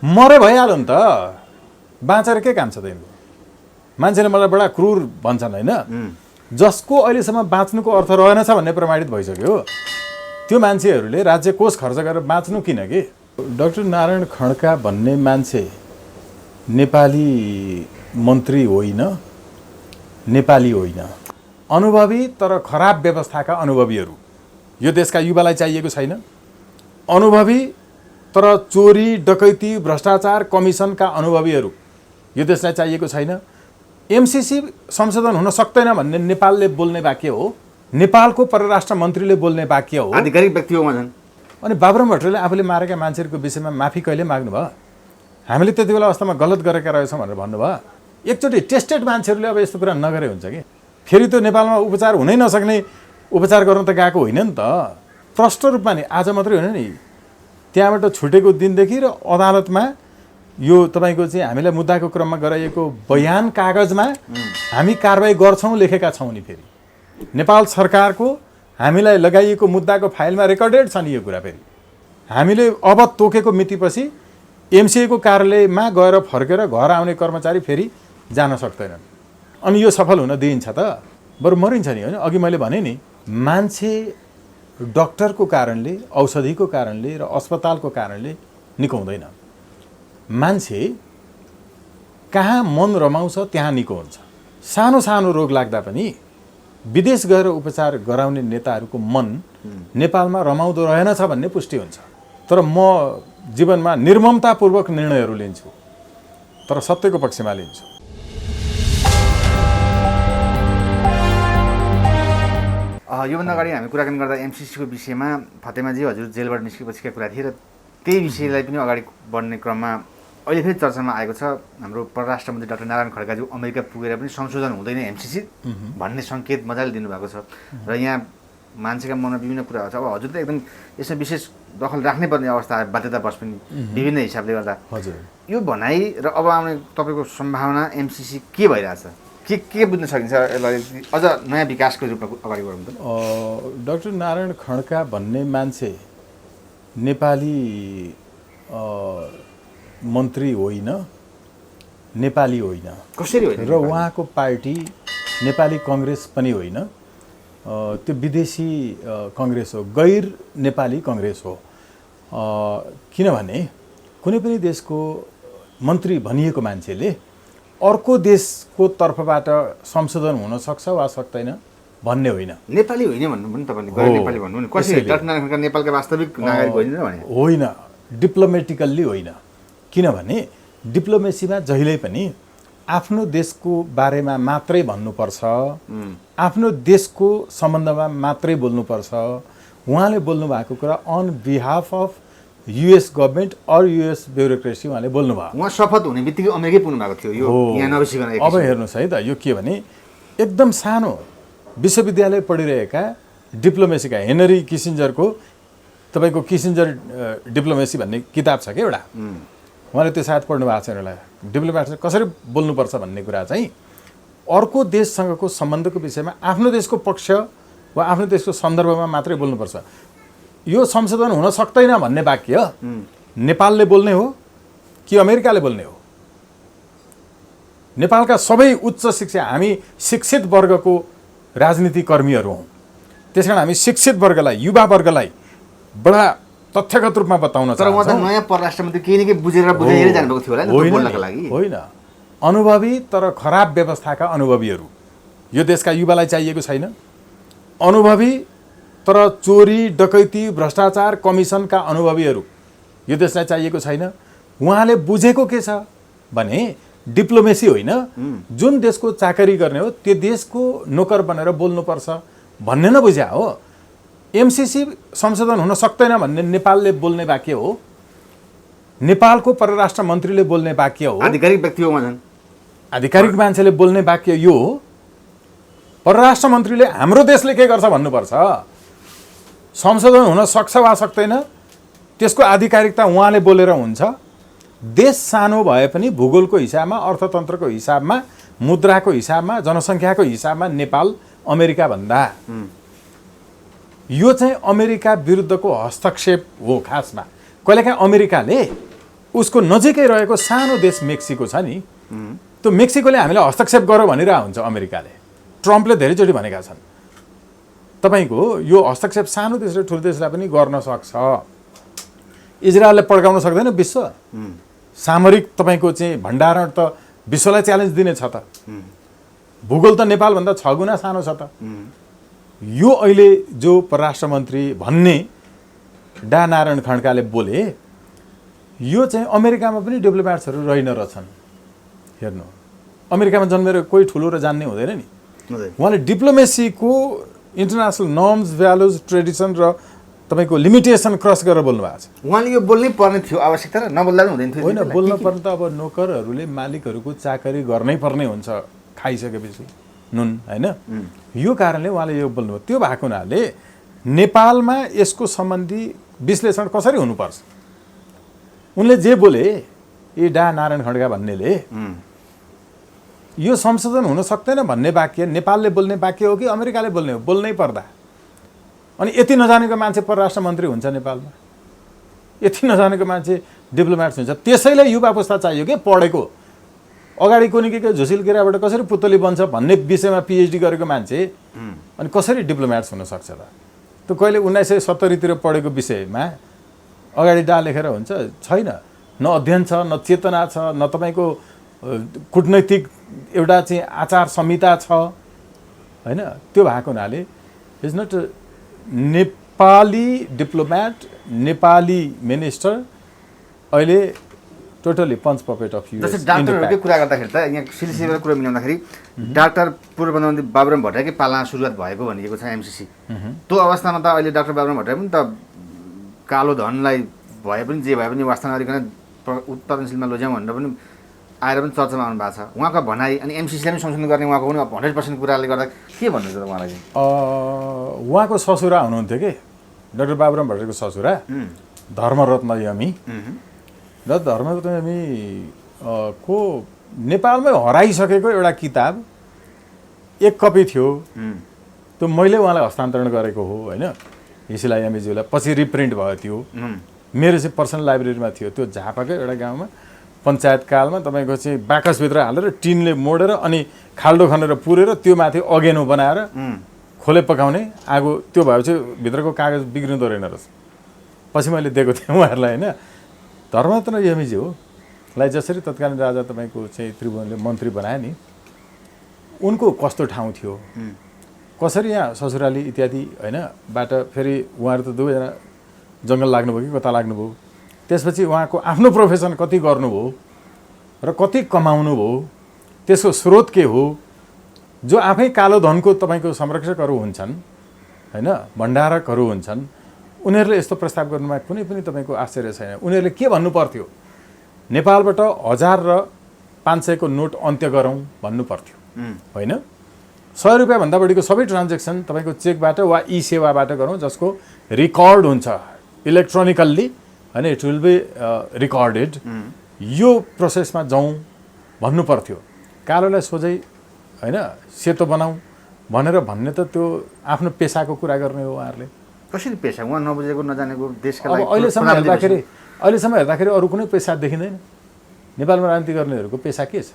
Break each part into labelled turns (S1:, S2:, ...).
S1: मरे भइहाल्यो नि त, बाँचेर के काम छ त यिनको? मान्छेले मलाई बडा क्रूर भन्छन् होइन, जसको अहिलेसम्म बाँच्नुको अर्थ रहेनछ भन्ने प्रमाणित भइसक्यो। त्यो मान्छेहरूले राज्य कोष खर्च गरेर बाँच्नु किन के? डाक्टर नारायण खड्का भन्ने मान्छे नेपाली मन्त्री होइन, नेपाली होइन, अनुभवी तर खराब व्यवस्थाका अनुभवीहरू यो देशका युवालाई चाहिएको छैन। अनुभवी तर चोरी डकैती भ्रष्टाचार कमिसनका अनुभवीहरू यो देशलाई चाहिएको छैन। एमसीसी संशोधन हुन सक्दैन भन्ने नेपालले बोल्ने वाक्य हो, नेपालको परराष्ट्र मन्त्रीले बोल्ने वाक्य हो,
S2: आधिकारिक व्यक्ति हो मजन।
S1: अनि बाबुराम भट्टराईले आफूले मारेका मान्छेहरूको विषयमा माफी कहिले माग्नुभयो? हामीले त्यति बेला अवस्थामा गलत गरेका रहेछौँ भनेर भन्नुभयो? एकचोटि टेस्टेड मान्छेहरूले अब यस्तो कुरा नगरे हुन्छ कि? फेरि त्यो नेपालमा उपचार हुनै नसक्ने उपचार गर्न त गएको होइन नि त। प्रष्ट रूपमा नि आज मात्रै होइन नि, त्यहाँबाट छुटेको दिनदेखि र अदालतमा यो तपाईँको चाहिँ हामीलाई मुद्दाको क्रममा गराइएको बयान कागजमा हामी कारबाही गर्छौँ लेखेका छौँ नि। फेरि नेपाल सरकारको हामीलाई लगाइएको मुद्दाको फाइलमा रेकर्डेड छ नि यो कुरा। फेरि हामीले अब तोकेको मितिपछि एमसिएको कार्यालयमा गएर फर्केर घर आउने कर्मचारी फेरि जान सक्दैनन्। अनि यो सफल हुन दिइन्छ त? बरु मरिन्छ नि होइन। अघि मैले भने नि, मान्छे डक्टरको कारणले, औषधिको कारणले र अस्पतालको कारणले निको हुँदैन। मान्छे कहाँ मन रमाउँछ त्यहाँ निको हुन्छ। सानो सानो रोग लाग्दा पनि विदेश गएर उपचार गराउने नेताहरूको मन नेपालमा रमाउँदो रहेनछ भन्ने पुष्टि हुन्छ। तर म जीवनमा निर्ममतापूर्वक निर्णयहरू लिन्छु, तर सत्यको पक्षमा लिन्छु।
S2: योभन्दा अगाडि हामी कुराकानी गर्दा एमसीसीको विषयमा फतेमाजी हजुर जेलबाट निस्केपछिका कुरा थिए र त्यही विषयलाई पनि अगाडि बढ्ने क्रममा अहिले फेरि चर्चामा आएको छ। हाम्रो परराष्ट्र मन्त्री डाक्टर नारायण खड्काज्यू अमेरिका पुगेर पनि संशोधन हुँदैन एमसीसी भन्ने सङ्केत मजाले दिनुभएको छ र यहाँ मान्छेका मनमा विभिन्न कुराहरू छ। अब हजुर त एकदम यसमा विशेष दखल राख्नै पर्ने अवस्था बाध्यतावश पनि विभिन्न हिसाबले गर्दा हजुर यो भनाइ र अब आउने तपाईँको सम्भावना एमसीसी के भइरहेछ, के बुझ्न सकिन्छ यसलाई अझ नयाँ विकासको रूपमा अगाडि बढाउनु त?
S1: डाक्टर नारायण खड्का भन्ने मान्छे नेपाली मन्त्री होइन, नेपाली होइन,
S2: कसरी होइन?
S1: र उहाँको पार्टी नेपाली कङ्ग्रेस पनि होइन, त्यो विदेशी कङ्ग्रेस हो, गैर नेपाली कङ्ग्रेस हो। किनभने कुनै पनि देशको मन्त्री भनिएको मान्छेले अर्को देशको तर्फबाट संशोधन हुन सक्छ वा सक्दैन भन्ने होइन।
S2: नेपाली होइन भन्नु पनि तपाईँले गैर नेपाली भन्नु नि कसरी? डाक्टर नारायण खड्का नेपालका वास्तविक नागरिक होइन भने? होइन,
S1: डिप्लोमेटिकल्ली होइन। किनभने डिप्लोमेसीमा जहिल्यै पनि आफ्नो देशको बारेमा मात्रै भन्नुपर्छ, आफ्नो देशको सम्बन्धमा मात्रै बोल्नुपर्छ। उहाँले बोल्नु भएको कुरा on behalf of US government or US bureaucracy उहाँले बोल्नुभयो।
S2: उहाँ शपथ हुने बित्तिकै अमेरिकै पुग्नु भएको थियो यो यहाँ नबिसिकन।
S1: अब हेर्नुहोस् है त, यो के भने एकदम सानो विश्वविद्यालय पढिरहेका डिप्लोमेसीका हेनरी किसिन्जरको तपाईँको किसिन्जर डिप्लोमेसी भन्ने किताब छ कि एउटा, उहाँले त्यो सायद पढ्नु भएको छैन होला। डिप्लोमेट कसरी बोल्नुपर्छ भन्ने कुरा चाहिँ अर्को देशसँगको सम्बन्धको विषयमा आफ्नो देशको पक्ष वा आफ्नो देशको सन्दर्भमा मात्रै बोल्नुपर्छ। यो संशोधन हुन सक्दैन भन्ने वाक्य नेपालले बोल्ने हो कि अमेरिकाले बोल्ने हो? नेपालका सबै उच्च शिक्षा, हामी शिक्षित वर्गको राजनीतिकर्मीहरू हौँ, त्यसकारण हामी शिक्षित वर्गलाई, युवा वर्गलाई बडा तथ्यगत रूपमा बताउन
S2: चाहन्छौँ। तर उहाँ त नयाँ परराष्ट्र मन्त्री केही न केही बुझेर बुझाइएर जानुभएको थियो होला नि बोल्नको लागि?
S1: होइन, अनुभवी तर खराब व्यवस्थाका अनुभवीहरू यो देशका युवालाई चाहिएको छैन। अनुभवी तर चोरी डकैती भ्रष्टाचार कमिसनका अनुभवीहरू यो देशलाई चाहिएको छैन। उहाँले बुझेको के छ भने डिप्लोमेसी होइन, जुन देशको चाकरी गर्ने हो त्यो देशको नोकर बनेर बोल्नुपर्छ भन्ने न बुझ्या हो। एमसीसी संशोधन हुन सक्दैन भन्ने नेपालले बोल्ने वाक्य हो, नेपालको परराष्ट्र मन्त्रीले बोल्ने वाक्य हो,
S2: आधिकारिक व्यक्ति हो मजन,
S1: आधिकारिक मान्छेले बोल्ने वाक्य यो हो। परराष्ट्र मन्त्रीले हाम्रो देशले के गर्छ भन्नुपर्छ। संशोधन हुन सक्छ वा सक्दैन त्यसको आधिकारिकता उहाँले बोलेर हुन्छ। देश सानो भए पनि भूगोलको हिसाबमा, अर्थतन्त्रको हिसाबमा, मुद्राको हिसाबमा, जनसङ्ख्याको हिसाबमा नेपाल अमेरिका भन्दा यो चाहिँ अमेरिका विरुद्धको हस्तक्षेप हो। खासमा कहिलेकाहीँ अमेरिकाले उसको नजिकै रहेको सानो देश मेक्सिको छ नि, त्यो मेक्सिकोले हामीलाई हस्तक्षेप गर भनिरहेको हुन्छ अमेरिकाले। ट्रम्पले धेरैचोटि भनेका छन् तपाईँको यो हस्तक्षेप सानो देशले ठुलो देशलाई पनि गर्न सक्छ। इजरायलले पड्काउन सक्दैन विश्व, सामरिक तपाईँको चाहिँ भण्डारण त विश्वलाई च्यालेन्ज दिने छ त। भूगोल त नेपालभन्दा 6 गुणा सानो छ त। यो अहिले जो परराष्ट्र मन्त्री भन्ने डा नारायण खड्काले बोले, यो चाहिँ अमेरिकामा पनि डिप्लोमेट्सहरू रहेन रहेछन्। हेर्नु, अमेरिकामा जन्मेर कोही ठुलो र जान्ने हुँदैन नि। उहाँले डिप्लोमेसीको इन्टरनेसनल नर्म्स, भ्यालुज, ट्रेडिसन र तपाईँको लिमिटेसन क्रस गरेर बोल्नु भएको छ।
S2: उहाँले यो बोल्नै पर्ने थियो आवश्यकता, र नबोल्दा पनि हुँदैन थियो।
S1: होइन, बोल्न पर्ने त अब नोकरहरूले मालिकहरूको चाकरी गर्नै पर्ने हुन्छ खाइसकेपछि नुन, होइन? यो कारणले उहाँले यो बोल्नुभयो। त्यो भएको हुनाले नेपालमा यसको सम्बन्धी विश्लेषण कसरी हुनुपर्छ, उनले जे बोले, यी डा नारायण खड्का भन्नेले यो संशोधन हुन सक्दैन भन्ने वाक्य नेपालले बोल्ने वाक्य हो कि अमेरिकाले बोल्ने हो? बोल्नै पर्दा अनि यति नजानेको मान्छे परराष्ट्र मन्त्री हुन्छ नेपालमा, यति नजानेको मान्छे डिप्लोमेट्स हुन्छ। त्यसैले युवा पुस्ता चाहियो कि पढेको, अगाडि कुनै के झुसिल केराबाट कसरी पुतली बन्छ भन्ने विषयमा पिएचडी गरेको मान्छे अनि कसरी डिप्लोमेट्स हुन सक्छ त? त्यो कहिले 1970 पढेको विषयमा अगाडि डा लेखेर हुन्छ? छैन। न अध्ययन छ, न चेतना छ, न तपाईँको कूटनैतिक एउटा चाहिँ आचार संहिता छ, होइन? त्यो भएको हुनाले is not Nepali diplomat, Nepali minister अहिले टोटली पञ्च पपेट अफ युएस।
S2: जस्तै डाक्टरहरूकै कुरा गर्दाखेरि त यहाँ सिलसिलाको कुरा मिलाउँदाखेरि डाक्टर पूर्व प्रधानमन्त्री बाबुराम भट्टराईकै पालामा सुरुवात भएको भनिएको छ एमसिसी। त्यो अवस्थामा त अहिले डाक्टर बाबुराम भट्टराई पनि त कालो धनलाई भए पनि जे भए पनि वास्तवमा गरिकन उत्पादनशीलमा लैजाउँ भनेर पनि आएर पनि चर्चामा आउनु भएको छ उहाँको भनाइ। अनि एमसिसीलाई पनि संशोधन गर्ने उहाँको पनि 100% कुराले गर्दा के भन्नुहुन्छ त उहाँलाई?
S1: उहाँको ससुरा हुनुहुन्थ्यो कि डाक्टर बाबुराम भट्टराईको ससुरा धर्मरत्न यमी, र धर्मरत्न यमी को नेपालमै हराइसकेको एउटा किताब एक कपी थियो, त्यो मैले उहाँलाई हस्तान्तरण गरेको हो, होइन? हिसिला यमीज्यूलाई। पछि रिप्रिन्ट भयो त्यो, मेरो चाहिँ पर्सनल लाइब्रेरीमा थियो। त्यो झापाकै एउटा गाउँमा पञ्चायत कालमा तपाईँको चाहिँ बाकसभित्र हालेर टिनले मोडेर अनि खाल्डो खनेर पुरेर त्यो माथि अगेनो बनाएर खोले पकाउने आगो, त्यो भएपछि भित्रको कागज बिग्रिँदो रहेन रहेछ। पछि मैले दिएको थिएँ उहाँहरूलाई, होइन? धर्मरत्न यमीज्यूलाई जसरी तत्कालीन राजा तपाईँको चाहिँ त्रिभुवनले मन्त्री बनाए नि, उनको कस्तो ठाउँ थियो, कसरी यहाँ ससुराली इत्यादि, होइन? बाट फेरि उहाँहरू त दुवैजना जङ्गल लाग्नुभयो कि कता लाग्नुभयो, त्यसपछि उहाँको आफ्नो प्रोफेसन कति गर्नुभयो र कति कमाउनु भयो, त्यसको स्रोत के हो, जो आफै कालो धनको तपाईँको संरक्षकहरू हुन्छन्, होइन? भण्डारकहरू हुन्छन्, उनीहरूले यस्तो प्रस्ताव गर्नुमा कुनै पनि तपाईँको आश्चर्य छैन। उनीहरूले के भन्नु पर्थ्यो? नेपालबाट 1000 र 500 को नोट अन्त्य गरौँ भन्नु पर्थ्यो, होइन? 100 रुपियाँभन्दा बढीको सबै ट्रान्जेक्सन तपाईँको चेकबाट वा ई सेवाबाट गरौँ, जसको रिकर्ड हुन्छ इलेक्ट्रोनिकल्ली, होइन? It will be recorded. यो प्रोसेसमा जाउँ भन्नु पर्थ्यो। कालोलाई सोझै, होइन, सेतो बनाऊ भनेर भन्ने त त्यो आफ्नो पेसाको कुरा गर्ने हो उहाँहरूले।
S2: कसरी पेसा? उहाँ नबुझेको नजानेको देशका लागि
S1: अहिलेसम्म हेर्दाखेरि अरू कुनै पेसा देखिँदैन। नेपालमा राजनीति गर्नेहरूको पेसा के छ?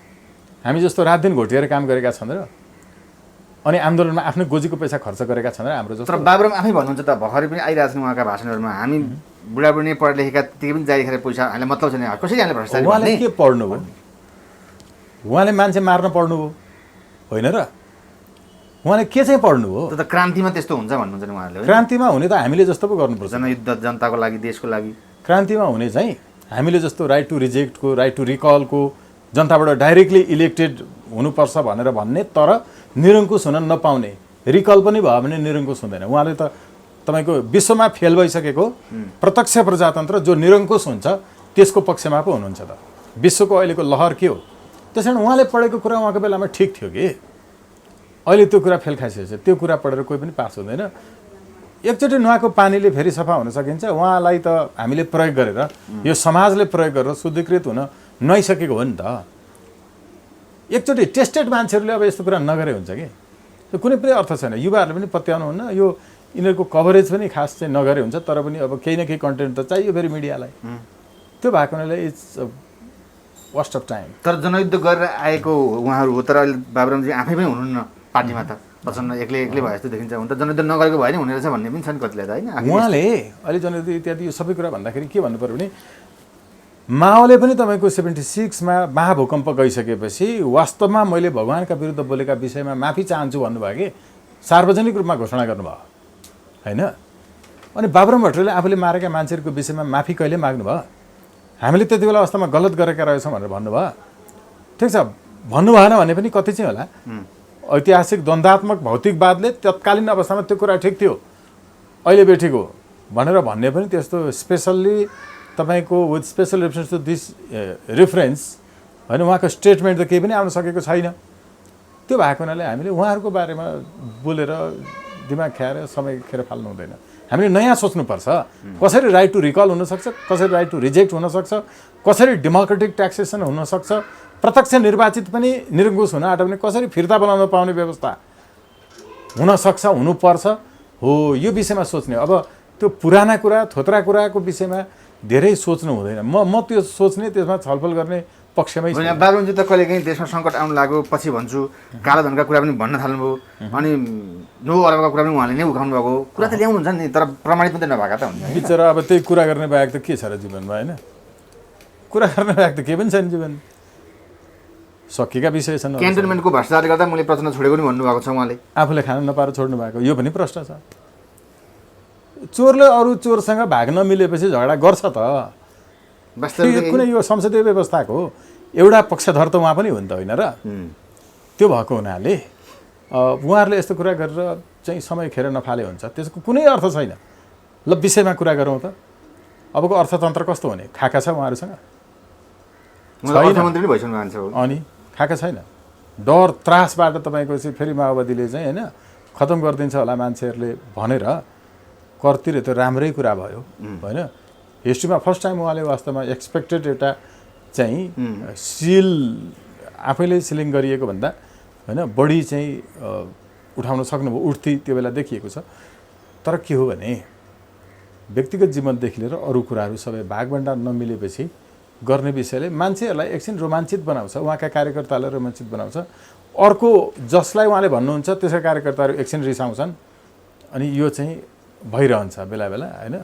S1: हामी जस्तो रातदिन घोटिएर काम गरेका छन् र अनि आन्दोलनमा आफ्नो गोजीको पैसा खर्च गरेका छन् र हाम्रो जस्तो।
S2: तर बाबुराम आफै भन्नुहुन्छ त, भर्खरै पनि आइरहेको छन् उहाँका भाषणहरूमा, हामी बुढाबुढी पढे लेखेका त्यति पनि जारी गरेर पैसा हामीलाई मतलब छैन, कसरी हामीले भ्रष्टाचार?
S1: उहाँले के पढ्नुभयो? उहाँले मान्छे मार्न पढ्नुभयो होइन र? उहाँले के चाहिँ पढ्नुभयो?
S2: त्यो त क्रान्तिमा त्यस्तो हुन्छ भन्नुहुन्छ नि उहाँहरूले।
S1: क्रान्तिमा हुने त हामीले जस्तो पो गर्नुपर्छ।
S2: जनयुद्ध, जनताको लागि, देशको लागि।
S1: क्रान्तिमा हुने चाहिँ हामीले जस्तो राइट टु रिजेक्टको, राइट टु रिकलको, जनताबाट डाइरेक्टली इलेक्टेड हुनुपर्छ भनेर भन्ने, तर निरङ्कुश हुन नपाउने, रिकल पनि भयो भने निरङ्कुश हुँदैन। उहाँले त तपाईँको विश्वमा फेल भइसकेको प्रत्यक्ष प्रजातन्त्र जो निरङ्कुश हुन्छ त्यसको पक्षमा पो हुनुहुन्छ त। विश्वको अहिलेको लहर के हो? त्यस कारण उहाँले पढेको कुरा उहाँको बेलामा ठिक थियो कि अहिले त्यो कुरा फेल खाइसकेको छ। त्यो कुरा पढेर कोही पनि पास हुँदैन। एकचोटि नुहाएको पानीले फेरि सफा हुन सकिन्छ। उहाँलाई त हामीले प्रयोग गरेर, यो समाजले प्रयोग गरेर शुद्धिकृत हुन नआइसकेको हो नि त। एकचोटि टेस्टेड मान्छेहरूले अब यस्तो कुरा नगरे हुन्छ कि त्यो कुनै पनि अर्थ छैन। युवाहरूले पनि पत्याउनु हुन्न, यो यिनीहरूको कभरेज पनि खास चाहिँ नगरे हुन्छ। तर पनि अब केही न केही कन्टेन्ट त चाहियो फेरि मिडियालाई, त्यो भएको हुनाले इट्स वेस्ट अफ टाइम।
S2: तर जनयुद्ध गरेर आएको उहाँहरू हो, तर अहिले बाबुरामजी आफै पनि हुनुहुन्न पार्टीमा त, प्रचण्ड एक्लै भए जस्तो देखिन्छ। हुन त जनयुद्ध नगरेको भए नि हुने रहेछ भन्ने पनि छ नि कतिलाई त, होइन?
S1: उहाँले अहिले जनयुद्ध इत्यादि यो सबै कुरा भन्दाखेरि के भन्नु पऱ्यो भने माओले पनि तपाईँको 76मा महाभूकम्प गइसकेपछि वास्तवमा मैले भगवान्का विरुद्ध बोलेका विषयमा माफी चाहन्छु भन्नुभयो कि सार्वजनिक रूपमा घोषणा गर्नुभयो, होइन? अनि बाबुराम भट्टराईले आफूले मारेका मान्छेहरूको विषयमा माफी कहिले माग्नुभयो? हामीले त्यति बेला अवस्थामा गलत गरेका रहेछौँ भनेर भन्नुभयो, ठिक छ, भन्नु भएन भने पनि कति चाहिँ होला ऐतिहासिक द्वन्द्वात्मक भौतिकवादले तत्कालीन अवस्थामा त्यो कुरा ठिक थियो, अहिले बेठिको भनेर भन्ने पनि त्यस्तो स्पेसल्ली तपाईँको with special reference to this reference होइन, उहाँको स्टेटमेन्ट त केही पनि आउन सकेको छैन। त्यो भएको हुनाले हामीले उहाँहरूको बारेमा बोलेर दिमाग खाएर समय खेर फाल्नु हुँदैन। हामीले नयाँ सोच्नुपर्छ, कसरी राइट टु रिकल हुनसक्छ, कसरी राइट टु रिजेक्ट हुनसक्छ, कसरी डेमोक्रेटिक ट्याक्सेसन हुनसक्छ, प्रत्यक्ष निर्वाचित पनि निरङ्कुश हुन आँट भने कसरी फिर्ता बनाउन पाउने व्यवस्था हुनसक्छ, हुनुपर्छ हो, यो विषयमा सोच्ने। अब त्यो पुराना कुरा थोत्रा कुराको विषयमा धेरै सोच्नु हुँदैन। म त्यो सोच्ने, त्यसमा छलफल गर्ने पक्षमै छु।
S2: बाबुरामजी त कहिलेकाहीँ देशमा सङ्कट आउनु लाग्यो पछि भन्छु कालाधनका कुरा पनि भन्न थाल्नुभयो, अनि 9 अरबका कुरा पनि उहाँले नै उठाउनु भएको कुरा त ल्याउनुहुन्छ नि, तर प्रमाणित मात्रै नभएका त हुन्छ।
S1: बिचरा अब त्यही कुरा गर्ने बाहेक त के छ र जीवनमा, होइन? कुरा गर्ने बाहेक त केही पनि छैन जीवन, सकिएका विषय छन्।
S2: क्यान्टोनमेन्टको भ्रष्टाचारले गर्दा मैले प्रचण्ड छोडेको नि भन्नुभएको छ उहाँले,
S1: आफूले खान नपाएर छोड्नु भएको, यो पनि प्रश्न छ। चोरले अरू चोरसँग भाग नमिलेपछि झगडा गर्छ त, कुनै यो संसदीय व्यवस्थाको एउटा पक्षधर त उहाँ पनि हो नि त, होइन र? त्यो भएको हुनाले उहाँहरूले यस्तो कुरा गरेर चाहिँ समय खेर नफाले हुन्छ, त्यसको कुनै अर्थ छैन। ल विषयमा कुरा गरौँ त, अबको अर्थतन्त्र कस्तो हुने खाका छ उहाँहरूसँग?
S2: अर्थमन्त्री भइसक्नु भएको छ,
S1: अनि खाका छैन। डर त्रासबाट तपाईँको चाहिँ फेरि माओवादीले चाहिँ होइन खतम गरिदिन्छ होला मान्छेहरूले भनेर करतिर त राम्रै कुरा भयो, होइन? हिस्ट्रीमा फर्स्ट टाइम उहाँले वास्तवमा एक्सपेक्टेड एउटा चाहिँ सिल आफैले सिलिङ गरिएको भन्दा होइन बढी चाहिँ उठाउन सक्नुभयो, उठ्थी त्यो बेला देखिएको छ। तर के हो भने व्यक्तिगत जीवनदेखि लिएर अरू कुराहरू सबै भागभण्डार नमिलेपछि गर्ने विषयले मान्छेहरूलाई एकछिन रोमाञ्चित बनाउँछ, उहाँका कार्यकर्तालाई रोमाञ्चित बनाउँछ। अर्को जसलाई उहाँले भन्नुहुन्छ त्यसका कार्यकर्ताहरू एकछिन रिसाउँछन्, अनि यो चाहिँ भइरहन्छ बेला बेला, होइन?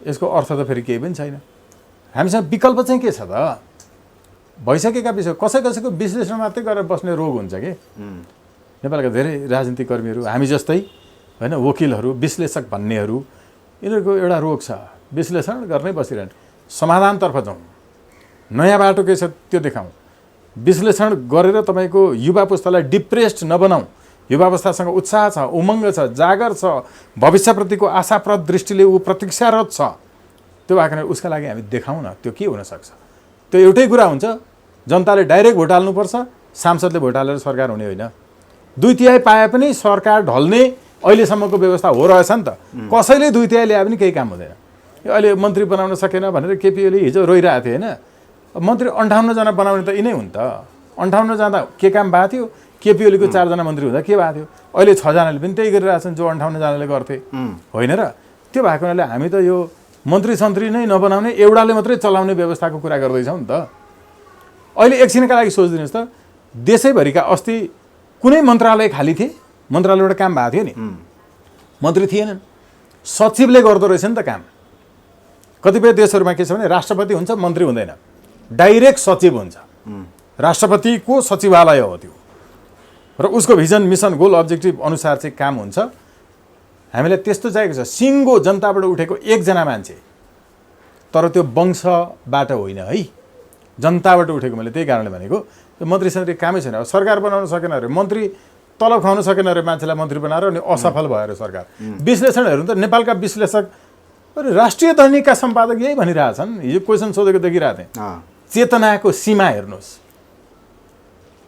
S1: यसको अर्थ त फेरि केही पनि छैन। हामीसँग विकल्प चाहिँ के छ त? भइसकेका विषय कसैको विश्लेषण मात्रै गरेर बस्ने रोग हुन्छ कि नेपालका धेरै राजनीतिक कर्मीहरू हामी जस्तै होइन, वकिलहरू, विश्लेषक भन्नेहरू, यिनीहरूको एउटा रोग छ, विश्लेषण गर्नै बसिरहने। समाधानतर्फ जाउँ, नयाँ बाटो के छ त्यो देखाउँ, विश्लेषण गरेर तपाईँको युवा पुस्तालाई डिप्रेस्ड नबनाऊ, युवा अवस्थासँग उत्साह छ, उमङ्ग छ, जागर छ, भविष्यप्रतिको आशाप्रद दृष्टिले ऊ प्रतीक्षारत छ। त्यो भएको भने उसका लागि हामी देखाउँ न त्यो के हुनसक्छ। त्यो एउटै कुरा हुन्छ, जनताले डाइरेक्ट भोट हाल्नुपर्छ, सांसदले भोट हालेर सरकार हुने होइन। 2/3 पाए पनि सरकार ढल्ने अहिलेसम्मको व्यवस्था हो रहेछ नि त। कसैले 2/3 ल्याए पनि केही काम हुँदैन। अहिले मन्त्री बनाउन सकेन भनेर केपी ओली हिजो रोइरहेको थियो, होइन? मन्त्री 58 जना बनाउने त यिनै हुन् त। 58 जाँदा के काम भएको थियो? केपी ओलीको 4 जना मन्त्री हुँदा के भएको थियो? अहिले 6 जनाले पनि त्यही गरिरहेछन् जो 58 जनाले गर्थे, होइन र? त्यो भएको हुनाले हामी त यो मन्त्री सन्त्री नै नबनाउने, एउटाले मात्रै चलाउने व्यवस्थाको कुरा गर्दैछौँ नि त। अहिले एकछिनका लागि सोचिदिनुहोस् त, देशैभरिका अस्ति कुनै मन्त्रालय खाली थिए? मन्त्रालयबाट काम भएको थियो नि, मन्त्री थिएनन्, सचिवले गर्दो रहेछ नि त काम। कतिपय देशहरूमा के छ भने राष्ट्रपति हुन्छ, मन्त्री हुँदैन, डाइरेक्ट सचिव हुन्छ, राष्ट्रपतिको सचिवालय हो त्यो, र उसको भिजन, मिसन, गोल, अब्जेक्टिभ अनुसार चाहिँ काम हुन्छ। हामीलाई त्यस्तो चाहिएको छ, सिङ्गो जनताबाट उठेको एकजना मान्छे, तर त्यो वंशबाट होइन है, जनताबाट उठेको। मैले त्यही कारणले भनेको मन्त्री सन्त्री कामै छैन। सरकार बनाउन सकेन अरे, मन्त्री तलब खुवाउन सकेन अरे, मान्छेलाई मन्त्री बनाएर अनि असफल भएर सरकार। विश्लेषण हेर्नु त, नेपालका विश्लेषक अरे राष्ट्रिय दैनिकका सम्पादक यही भनिरहेछन्, हिजो क्वेसन सोधेको देखिरहेको थिएँ, चेतनाको सीमा हेर्नुहोस्,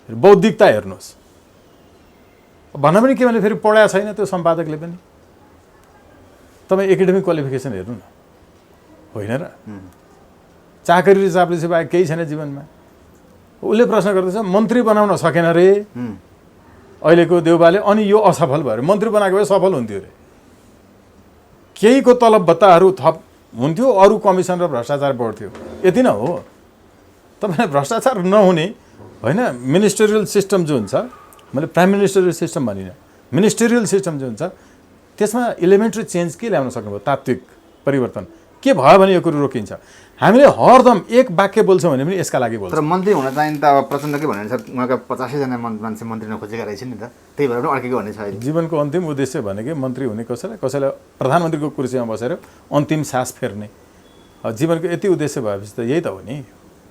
S1: बौद्धिकता हेर्नुहोस्। भन्न पनि के भने फेरि पढाएको छैन त्यो सम्पादकले पनि। तपाईँ एकाडेमिक क्वालिफिकेसन हेर्नु न, होइन र? चाकरी चाप्लिसी बाहेक केही छैन जीवनमा। उसले प्रश्न गर्दैछ मन्त्री बनाउन सकेन रे अहिलेको देउबाले, अनि यो असफल भयो। मन्त्री बनाएको भए सफल हुन्थ्यो रे। केहीको तलब भत्ताहरू थप हुन्थ्यो, अरू कमिसन र भ्रष्टाचार बढ्थ्यो, यति नै हो। तपाईँले भ्रष्टाचार नहुने होइन, मिनिस्टेरियल सिस्टम जो हुन्छ, मैले प्राइम मिनिस्टरियल सिस्टम भनिनँ, मिनिस्टेरियल सिस्टम जो हुन्छ त्यसमा इलिमेन्ट्री चेन्ज के ल्याउन सक्नुभयो? तात्विक परिवर्तन के भयो भने यो कुरो रोकिन्छ। हामीले हरदम एक वाक्य बोल्छौँ भने पनि यसका लागि बोल्छौँ।
S2: तर मन्त्री हुन चाहिँ त अब प्रचण्डकै भनेअनुसार उहाँका 85जना मान्छे मन्त्री नखोजेका रहेछ नि त, त्यही भएर पनि अर्केको भन्ने छ अहिले।
S1: जीवनको अन्तिम उद्देश्य भनेकै मन्त्री हुने कसैलाई प्रधानमन्त्रीको कुर्सीमा बसेर अन्तिम सास फेर्ने। जीवनको यति उद्देश्य भएपछि त यही त हो नि।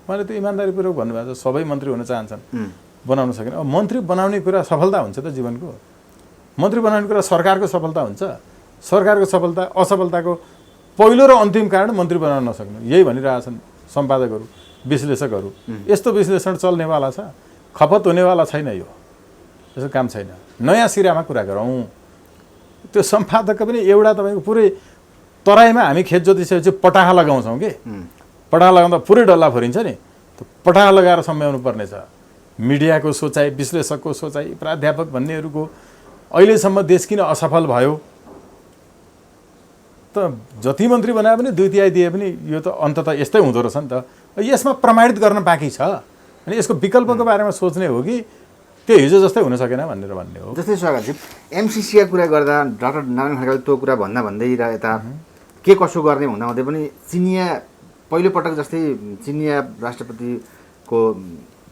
S1: मैले त इमान्दारीपूर्वक भन्नुभएको छ, सबै मन्त्री हुन चाहन्छन्, बनाउन सकेन। अब मन्त्री बनाउने कुरा सफलता हुन्छ त जीवनको। मन्त्री बनाउने कुरा सरकारको सफलता हुन्छ। सरकारको सफलता असफलताको पहिलो र अन्तिम कारण मन्त्री बनाउन नसक्नु, यही भनिरहेछन् सम्पादकहरू, विश्लेषकहरू। यस्तो विश्लेषण चल्नेवाला छ, खपत हुनेवाला छैन, यो यसो काम छैन। नयाँ सिरामा कुरा गरौँ। त्यो सम्पादकको पनि एउटा तपाईँको पुरै तराईमा हामी खेत जोतिसकेपछि पटाहा लगाउँछौँ कि, पटाहा लगाउँदा पुरै डल्ला फोरिन्छ नि, त्यो पटाहा लगाएर सम्झाउनु पर्ने छ। मिडियाको सोचाइ, विश्लेषकको सोचाइ, प्राध्यापक भन्नेहरूको अहिलेसम्म देश किन असफल भयो त? जति मन्त्री बनाए पनि 2/3 दिए पनि यो त अन्ततः यस्तै हुँदो रहेछ नि त। यसमा प्रमाणित गर्न बाँकी छ, अनि यसको विकल्पको बारेमा सोच्ने हो कि त्यो हिजो जस्तै हुन सकेन भनेर भन्ने हो।
S2: जस्तै स्वागतजी, एमसिसीका कुरा गर्दा डाक्टर नारायण खड्काले त्यो कुरा भन्दै र यता के कसो गर्ने हुँदाहुँदै पनि चिनिया पहिलोपटक जस्तै चिनिया राष्ट्रपतिको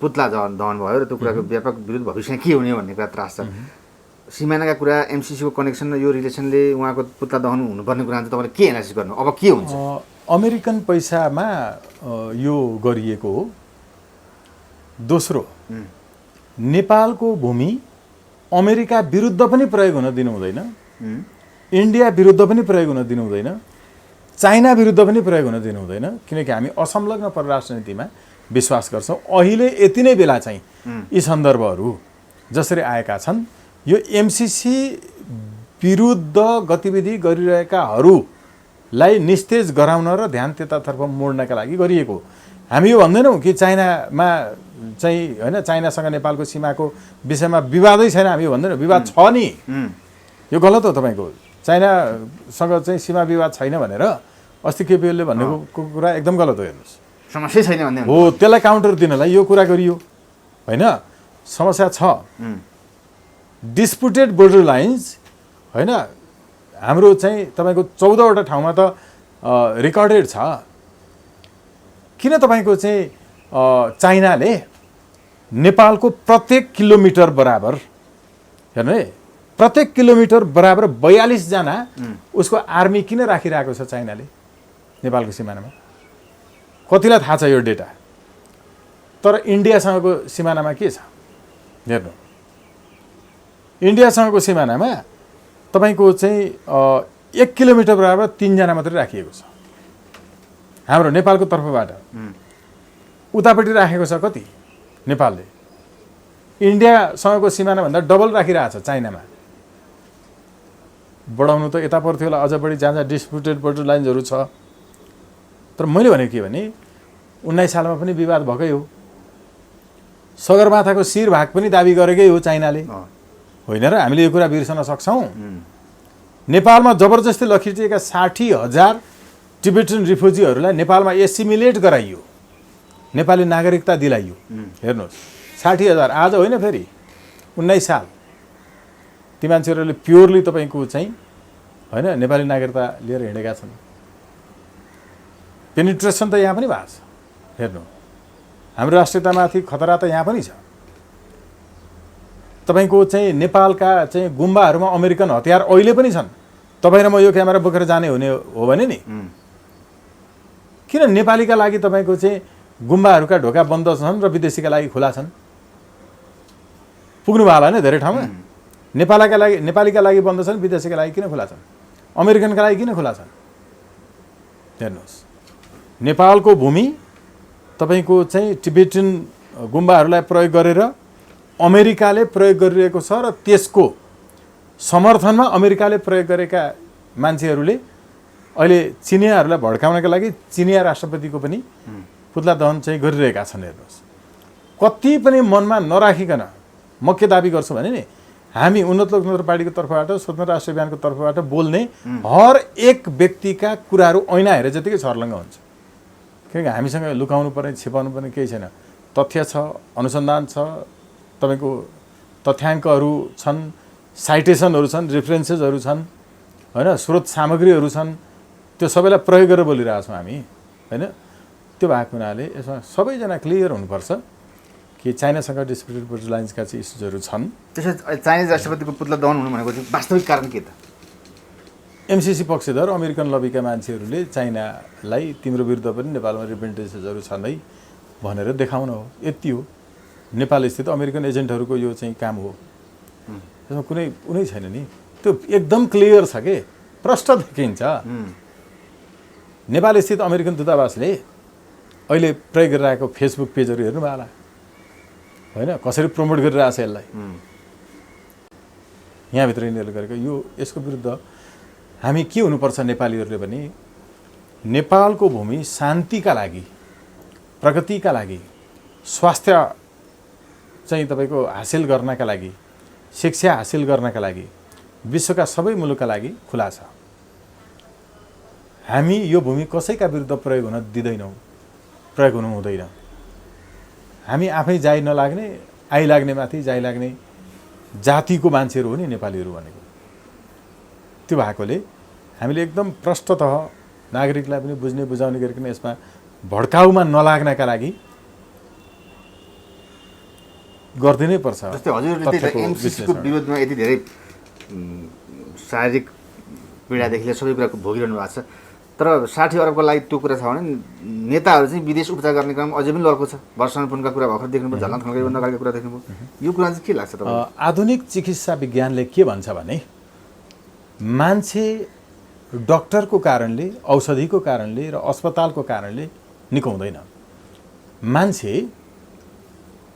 S2: पुतला दहन भयो र त्यो कुराको व्यापक विरुद्ध भविष्य के हुने भन्ने कुरा त्रास छ। सिमानाका कुरा, एमसिसीको कनेक्सन र यो रिलेसनले उहाँको पुतला दहन हुनुपर्ने कुरा चाहिँ तपाईँले के एनालिसिस गर्नु? अब के हुन्छ?
S1: अमेरिकन पैसामा यो गरिएको हो। दोस्रो, नेपालको भूमि अमेरिका विरुद्ध पनि प्रयोग हुन दिनु हुँदैन, इन्डिया विरुद्ध पनि प्रयोग हुन दिनु हुँदैन, चाइना विरुद्ध पनि प्रयोग हुन दिनु हुँदैन, किनकि हामी असंलग्न परराष्ट्र नीतिमा विश्वास गर्छौँ। अहिले यति नै बेला चाहिँ यी सन्दर्भहरू जसरी आएका छन्, यो एमसिसी विरुद्ध गतिविधि गरिरहेकाहरूलाई निस्तेज गराउन र ध्यान त्यतातर्फ मोड्नका लागि गरिएको। हामी यो भन्दैनौँ कि चाइनामा चाहिँ होइन, चाइनासँग नेपालको सीमाको विषयमा विवादै छैन, हामी यो भन्दैनौँ। विवाद छ नि, यो गलत हो तपाईँको। चाइनासँग चाहिँ सीमा विवाद छैन भनेर अस्ति केपिओलले भनेको कुरा एकदम गलत हो। हेर्नुहोस्,
S2: समस्या छैन भन्ने
S1: हो, त्यसलाई काउन्टर दिनलाई यो कुरा गरियो होइन। समस्या छ, डिस्प्युटेड बोर्डर लाइन्स होइन। हाम्रो चाहिँ तपाईँको 14वटा ठाउँमा त रेकर्डेड छ। किन तपाईँको चाहिँ चाइनाले नेपालको प्रत्येक किलोमिटर बराबर, हेर्नु है, प्रत्येक किलोमिटर बराबर 42 जना उसको आर्मी किन राखिरहेको छ चाइनाले नेपालको सिमानामा? कतिलाई थाहा छ यो डेटा? तर इन्डियासँगको सिमानामा के छ हेर्नु। इन्डियासँगको सिमानामा तपाईँको चाहिँ 1 किलोमिटर बराबर 3 जना मात्रै राखिएको छ। हाम्रो नेपालको तर्फबाट उतापट्टि राखेको छ कति? नेपालले इन्डियासँगको सिमानाभन्दा डबल राखिरहेको छ चाइनामा। बढाउनु त यता पर्थ्यो होला अझ बढी, जहाँ जहाँ डिस्प्युटेड बोर्डर लाइन्सहरू छ। तर मैले भनेको के भने 19 सालमा पनि विवाद भएकै हो। सगरमाथाको शिर भाग पनि दाबी गरेकै हो चाइनाले, होइन र? हामीले यो कुरा बिर्सन सक्छौँ? नेपालमा जबरजस्ती लखिटिएका 60,000 टिबेटन रिफ्युजीहरूलाई नेपालमा एसिमिलेट गराइयो, नेपाली नागरिकता दिलाइयो। हेर्नुहोस्, 60,000 आज होइन, फेरि 19 साल। ती मान्छेहरूले प्योरली तपाईँको चाहिँ होइन नेपाली नागरिकता लिएर हिँडेका छन्। पेनिट्रेसन त यहाँ पनि भएको छ। हेर्नु, हाम्रो राष्ट्रियतामाथि खतरा त यहाँ पनि छ। तपाईँको चाहिँ नेपालका चाहिँ गुम्बाहरूमा अमेरिकन हतियार अहिले पनि छन्। तपाईँ र म यो क्यामेरा बोकेर जाने हुने हो भने नि, किन नेपालीका लागि तपाईँको चाहिँ गुम्बाहरूका ढोका बन्द छन् र विदेशीका लागि खुला छन्? पुग्नु भयो होला नि धेरै ठाउँमा। नेपालीका लागि बन्द छन्, विदेशीका लागि किन खुला छन्? अमेरिकनका लागि किन खुला छन्? हेर्नुहोस्, नेपालको भूमि तपाईँको चाहिँ टिबेटन गुम्बाहरूलाई प्रयोग गरेर अमेरिकाले प्रयोग गरिरहेको छ र त्यसको समर्थनमा अमेरिकाले प्रयोग गरेका मान्छेहरूले अहिले चिनियाहरूलाई भड्काउनका लागि चिनिया राष्ट्रपतिको पनि पुतला दहन चाहिँ गरिरहेका छन्। हेर्नुहोस्, कति पनि मनमा नराखिकन म के दाबी गर्छु भने नि, हामी उन्नत लोकतन्त्र पार्टीको तर्फबाट स्वतन्त्र राष्ट्रिय अभियानको तर्फबाट बोल्ने हर एक व्यक्तिका कुराहरू ऐना हेरे जतिकै छर्लङ्ग हुन्छ। किनकि हामीसँग लुकाउनु पर्ने छिपाउनु पर्ने केही छैन। तथ्य छ, अनुसन्धान छ, तपाईँको तथ्याङ्कहरू छन्, साइटेसनहरू छन्, रेफरेन्सेसहरू छन्, होइन, स्रोत सामग्रीहरू छन्। त्यो सबैलाई प्रयोग गरेर बोलिरहेछौँ हामी, होइन। त्यो भएको हुनाले यसमा सबैजना क्लियर हुनुपर्छ कि चाइनासँग डिस्प्युटेड बोर्डर लाइन्सका चाहिँ इस्युजहरू छन्।
S2: त्यसो चाइनिज राष्ट्रपतिको पुतला दहन हुनु भनेको चाहिँ वास्तविक कारण के त?
S1: एमसिसी पक्षधर अमेरिकन लबीका मान्छेहरूले चाइनालाई तिम्रो विरुद्ध पनि नेपालमा रिप्रेजेन्टेसन्सहरू छन् है भनेर देखाउन हो, यति हो। नेपाल स्थित अमेरिकन एजेन्टहरूको यो चाहिँ काम हो। त्यसमा कुनै छैन नि, त्यो एकदम क्लियर छ के, प्रष्ट देखिन्छ। नेपाल स्थित अमेरिकन दूतावासले अहिले प्रयोग गरिरहेको फेसबुक पेजहरू हेर्नु होला, होइन, कसरी प्रमोट गरिरहेछ यसलाई। यहाँभित्र यिनीहरूले गरेको यसको विरुद्ध हामी के हुनुपर्छ नेपालीहरूले भने नेपालको भूमि शान्तिका लागि, प्रगतिका लागि, स्वास्थ्य चाहिँ तपाईँको हासिल गर्नका लागि, शिक्षा हासिल गर्नका लागि, विश्वका सबै मुलुकका लागि खुला छ। हामी यो भूमि कसैका विरुद्ध प्रयोग हुन दिँदैनौँ, प्रयोग हुनु हुँदैन। हामी आफै जाइ नलाग्ने, आइलाग्ने माथि जाइ लाग्ने जातिको मान्छेहरू हो नि नेपालीहरू भनेको। त्यो भएकोले हामीले एकदम प्रष्टतः नागरिकलाई पनि बुझ्ने बुझाउने गरिकन यसमा भड्काउमा नलाग्नका लागि गरिदिनै पर्छ।
S2: जस्तै हजुरले एमसिसीको विरोधमा यति धेरै शारीरिक पीडादेखि लिएर सबै कुराको भोगिरहनु भएको छ, तर 60 अरबको लागि त्यो कुरा छ भने नेताहरू चाहिँ विदेश उपचार गर्ने क्रम अझै पनि लड्को छ। वर्षानुपुनका कुरा भर्खर देख्नुभयो, झलनाथ खड्का नगरका कुरा देख्नुभयो। यो कुरा चाहिँ के लाग्छ तपाईँलाई?
S1: आधुनिक चिकित्सा विज्ञानले के भन्छ भने मान्छे डक्टरको कारणले, औषधिको कारणले र अस्पतालको कारणले निको हुँदैन। मान्छे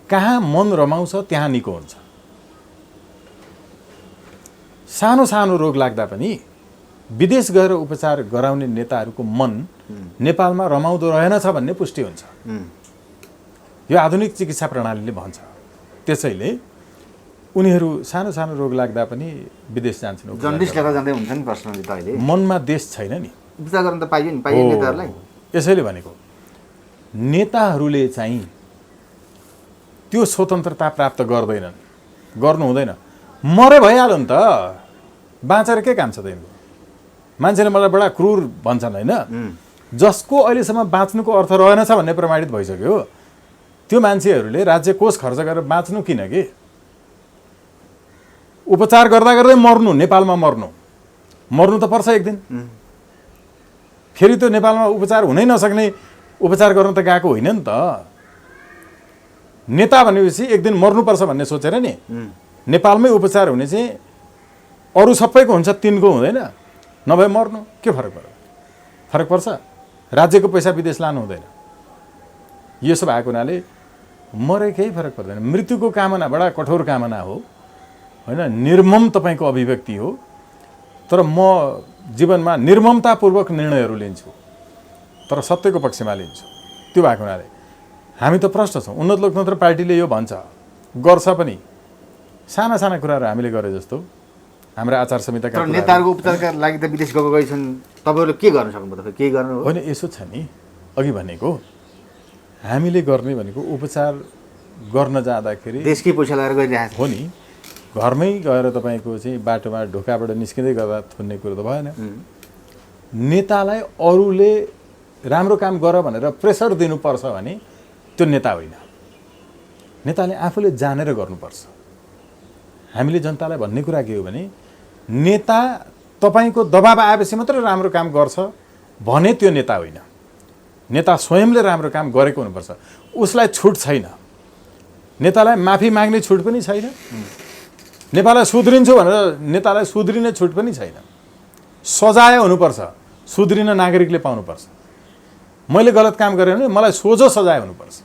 S1: कहाँ मन रमाउँछ त्यहाँ निको हुन्छ। सानो सानो रोग लाग्दा पनि विदेश गएर उपचार गराउने नेताहरूको मन नेपालमा रमाउँदो रहेनछ भन्ने पुष्टि हुन्छ। यो आधुनिक चिकित्सा प्रणालीले भन्छ। त्यसैले उनीहरू सानो सानो रोग लाग्दा पनि विदेश जान्छन्।
S2: जन्डिस लिएर जाँदै हुन्छ नि पर्सनली त अहिले।
S1: मनमा देश छैन नि,
S2: उपचार गर्न त पाइयो नि, पाइयो नेताहरूलाई।
S1: यसैले भनेको नेताहरूले चाहिँ त्यो स्वतन्त्रता प्राप्त गर्दैनन्, गर्नु हुँदैन। मरे भइहाल्यो नि त, बाँचेर के काम छ त यिनको? मान्छेले मलाई बडा क्रूर भन्छन्, होइन, जसको अहिलेसम्म बाँच्नुको अर्थ रहेनछ भन्ने प्रमाणित भइसक्यो। त्यो मान्छेहरूले राज्य कोष खर्च गरेर बाँच्नु किन के? उपचार गर्दा गर्दै मर्नु, नेपालमा मर्नु त पर्छ एक दिन। फेरि त्यो नेपालमा उपचार हुनै नसक्ने उपचार गर्न त गएको होइन नि त। नेता भनेपछि एक दिन मर्नुपर्छ भन्ने सोचेर नि नेपालमै उपचार हुने चाहिँ अरू सबैको हुन्छ, तिनको हुँदैन। नभए मर्नु के फरक पर्छ? फरक पर्छ? राज्यको पैसा विदेश लानु हुँदैन। यसो भएको हुनाले मरे केही फरक पर्दैन। मृत्युको कामना बडा कठोर कामना हो, होइन, निर्मम तपाईँको अभिव्यक्ति हो। तर म जीवनमा निर्ममतापूर्वक निर्णयहरू लिन्छु, तर सत्यको पक्षमा लिन्छु। त्यो भएको हुनाले हामी त प्रष्ट छौँ। उन्नत लोकतन्त्र पार्टीले यो भन्छ, गर्छ पनि। साना साना कुराहरू हामीले गरे जस्तो हाम्रो आचार संहिताका
S2: नेताहरूको उपचारका लागि त विदेश गएका छन्, तपाईँहरूले के गर्न सक्नुभयो त? केही गर्नु
S1: होइन। यसो छ नि, अघि भनेको हामीले गर्ने भनेको उपचार गर्न जाँदाखेरि
S2: देशकै पैसा लगाएर गरिरहेको
S1: हो नि। घरमै गएर तपाईँको चाहिँ बाटोमा ढोकाबाट निस्किँदै गर्दा थुन्ने कुरो त भएन। नेतालाई अरूले राम्रो काम गर भनेर प्रेसर दिनुपर्छ भने त्यो नेता होइन। नेताले आफूले जानेर गर्नुपर्छ। हामीले जनतालाई भन्ने कुरा के हो भने नेता तपाईँको दबाब आएपछि मात्रै राम्रो काम गर्छ भने त्यो नेता होइन। नेता स्वयंले राम्रो काम गरेको हुनुपर्छ। उसलाई छुट छैन, नेतालाई माफी माग्ने छुट पनि छैन, नेपाललाई सुध्रिन्छु भनेर नेतालाई सुध्रिने छुट पनि छैन। सजाय हुनुपर्छ, सुध्रिन नागरिकले पाउनुपर्छ। मैले गलत काम गरेँ भने मलाई सोझो सजाय हुनुपर्छ।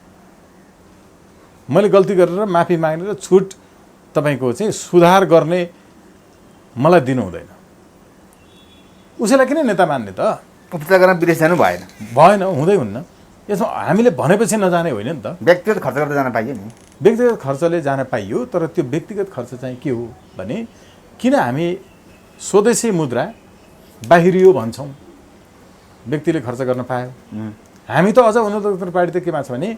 S1: मैले गल्ती गरेर माफी माग्ने र छुट तपाईँको चाहिँ सुधार गर्ने मलाई दिनु हुँदैन। उसैलाई किन नेता मान्ने त?
S2: उपचार गर्न विदेश जानु भएन,
S1: हुँदै हुन्न। यसमा हामीले भनेपछि नजाने होइन नि त।
S2: व्यक्तिगत खर्च गर्दै जान पाइयो नि।
S1: व्यक्तिगत खर्चले जान पाइयो, तर त्यो व्यक्तिगत खर्च चाहिँ के हो भने किन हामी स्वदेशी मुद्रा बाहिरियो भन्छौँ, व्यक्तिले खर्च गर्न पायो। हामी त अझ उन्नत लोकतन्त्र पार्टी त केमा छ भने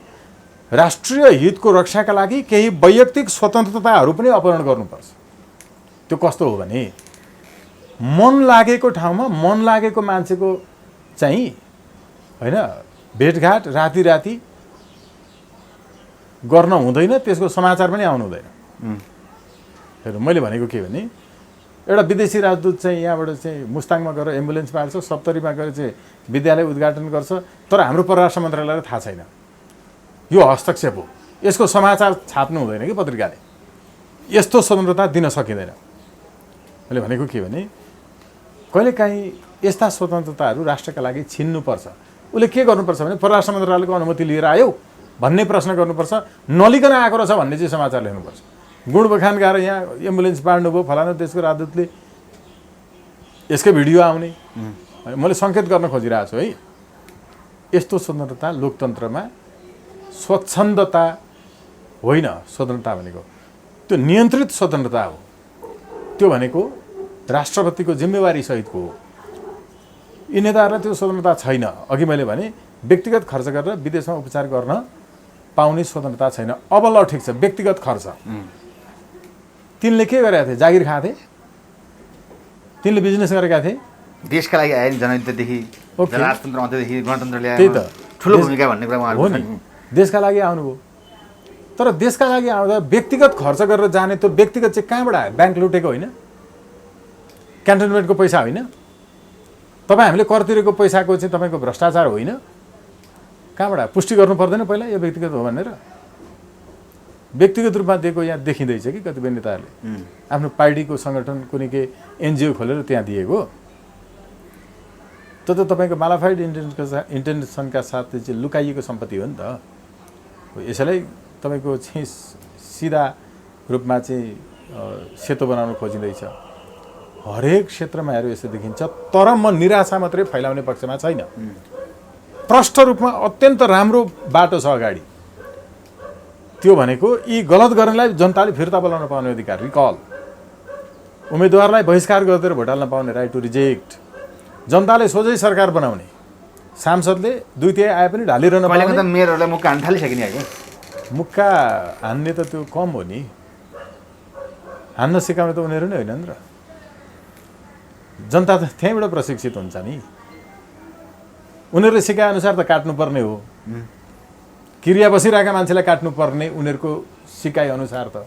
S1: राष्ट्रिय हितको रक्षाका लागि केही वैयक्तिक स्वतन्त्रताहरू पनि अपहरण गर्नुपर्छ। त्यो कस्तो हो भने मन लागेको ठाउँमा मन लागेको मान्छेको चाहिँ होइन भेटघाट राति राति गर्न हुँदैन, त्यसको समाचार पनि आउनु हुँदैन। हेर्नु मैले भनेको के भने एउटा विदेशी राजदूत चाहिँ यहाँबाट चाहिँ मुस्ताङमा गएर एम्बुलेन्स बाँड्छ, सप्तरीमा गएर चाहिँ विद्यालय उद्घाटन गर्छ, तर हाम्रो परराष्ट्र मन्त्रालयलाई थाहा छैन। यो हस्तक्षेप हो, यसको समाचार छाप्नु हुँदैन कि पत्रिकाले। यस्तो स्वतन्त्रता दिन सकिँदैन। मैले भनेको के भने कहिलेकाहीँ यस्ता स्वतन्त्रताहरू राष्ट्रका लागि छिन्नुपर्छ। उसले के गर्नुपर्छ भने परराष्ट्र मन्त्रालयको अनुमति लिएर आयो भन्ने प्रश्न गर्नुपर्छ, नलिकन आएको रहेछ भन्ने चाहिँ समाचार लेख्नुपर्छ। गुण बखान गएर यहाँ एम्बुलेन्स बाँड्नुभयो फलानु देशको राजदूतले, यसकै भिडियो आउने। मैले सङ्केत गर्न खोजिरहेको छु है, यस्तो स्वतन्त्रता लोकतन्त्रमा स्वच्छन्दता होइन। स्वतन्त्रता भनेको त्यो नियन्त्रित स्वतन्त्रता हो। त्यो भनेको राष्ट्रपतिको जिम्मेवारी सहितको हो। यी नेताहरूलाई त्यो स्वतन्त्रता छैन। अघि मैले भने व्यक्तिगत खर्च गरेर विदेशमा उपचार गर्न पाउने स्वतन्त्रता छैन। अब ल ठिक छ, व्यक्तिगत खर्च तिनले के गरेका थिए? जागिर खाएको थिए, तिनले बिजनेस गरेका थिए।
S2: देशका लागि आए जनयुद्धदेखि
S1: ओके,
S2: राजतन्त्र अन्त्यदेखि गणतन्त्र ल्याए,
S1: त्यही त
S2: ठुलो भूमिका भन्ने कुरा
S1: हो नि। देशका लागि आउनुभयो, तर देशका लागि आउँदा व्यक्तिगत खर्च गरेर जाने त्यो व्यक्तिगत चाहिँ कहाँबाट आयो? ब्याङ्क लुटेको होइन, क्यान्टोनमेन्टको पैसा होइन, तपाईँ हामीले कर तिरेको पैसाको चाहिँ तपाईँको भ्रष्टाचार होइन। कहाँबाट आयो? पुष्टि गर्नु पर्दैन पहिला यो व्यक्तिगत हो भनेर? व्यक्तिगत रूपमा दिएको यहाँ देखिँदैछ कि कतिपय नेताहरूले आफ्नो पार्टीको सङ्गठन कुनै के एनजिओ खोलेर त्यहाँ दिएको। त्यो त तपाईँको मालाफाइड इन्टेन्सनका साथ चाहिँ लुकाइएको सम्पत्ति हो नि त। यसैलाई तपाईँको चाहिँ सिधा रूपमा चाहिँ सेतो बनाउन खोजिँदैछ। हरेक क्षेत्रमा हेरेर यस्तो देखिन्छ, तर म निराशा मात्रै फैलाउने पक्षमा छैन। प्रष्ट रूपमा अत्यन्त राम्रो बाटो छ अगाडि। त्यो भनेको यी गलत गर्नेलाई जनताले फिर्ता बोलाउन पाउने अधिकार, रिकल, उम्मेदवारलाई बहिष्कार गरेर भोट हाल्न पाउने राइट टु रिजेक्ट, जनताले सोझै सरकार बनाउने, सांसदले 2/3 आए पनि ढालिरहन पाउने।
S2: त मेयरहरूलाई मुक्का हान्न थालिसक्यो नि है।
S1: मुक्का हान्ने त त्यो कम हो नि, हान्न सिकाउने त उनीहरू नै होइन नि र। जनता त त्यहीँबाट प्रशिक्षित हुन्छ नि। उनीहरूले सिकाएअनुसार त काट्नुपर्ने हो। क्रिया बसिरहेका मान्छेलाई काट्नुपर्ने उनीहरूको सिकाइअनुसार त।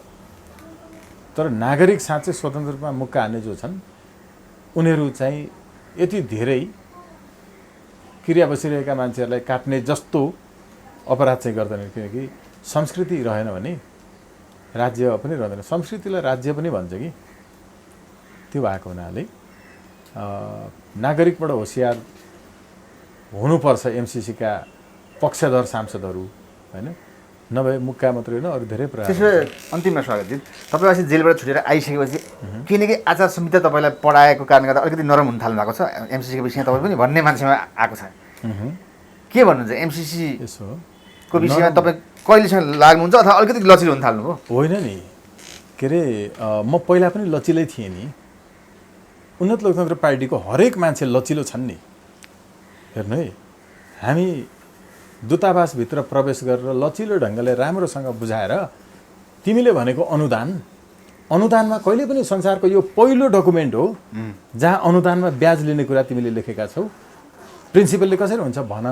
S1: तर नागरिक साँच्चै स्वतन्त्र रूपमा मुक्का हान्ने जो छन् उनीहरू चाहिँ यति धेरै क्रिया बसिरहेका मान्छेहरूलाई काट्ने जस्तो अपराध चाहिँ गर्दैनन्। किनकि संस्कृति रहेन भने राज्य पनि रहँदैन। संस्कृतिलाई राज्य पनि भन्छ कि। त्यो भएको हुनाले नागरिकबाट होसियार हुनुपर्छ एमसिसीका पक्षधर सांसदहरू, होइन? नभए मुक्का मात्रै होइन, अरू धेरै प्रकार।
S2: त्यसो अन्तिममा स्वागतजी, तपाईँ अस्ति जेलबाट छुटेर आइसकेपछि किनकि आचार संहिता तपाईँलाई पढाएको कारणले गर्दा अलिकति नरम हुन थाल्नु भएको छ एमसिसीको विषयमा तपाईँ पनि भन्ने मान्छेमा आएको छ। के भन्नुहुन्छ एमसिसीको विषयमा? तपाईँ कहिलेसम्म लाग्नुहुन्छ अथवा अलिकति लचिलो हुन थाल्नुभयो?
S1: होइन नि, के अरे म पहिला पनि लचिलै थिएँ नि। उन्नत लोकतन्त्र पार्टीको हरेक मान्छे लचिलो छन् नि। हेर्नु है, हामी दूतावासभित्र प्रवेश गरेर लचिलो ढङ्गले राम्रोसँग बुझाएर तिमीले भनेको अनुदानमा कहिले पनि संसारको यो पहिलो डकुमेन्ट हो जहाँ अनुदानमा ब्याज लिने कुरा तिमीले लेखेका छौ। प्रिन्सिपलले कसरी हुन्छ भन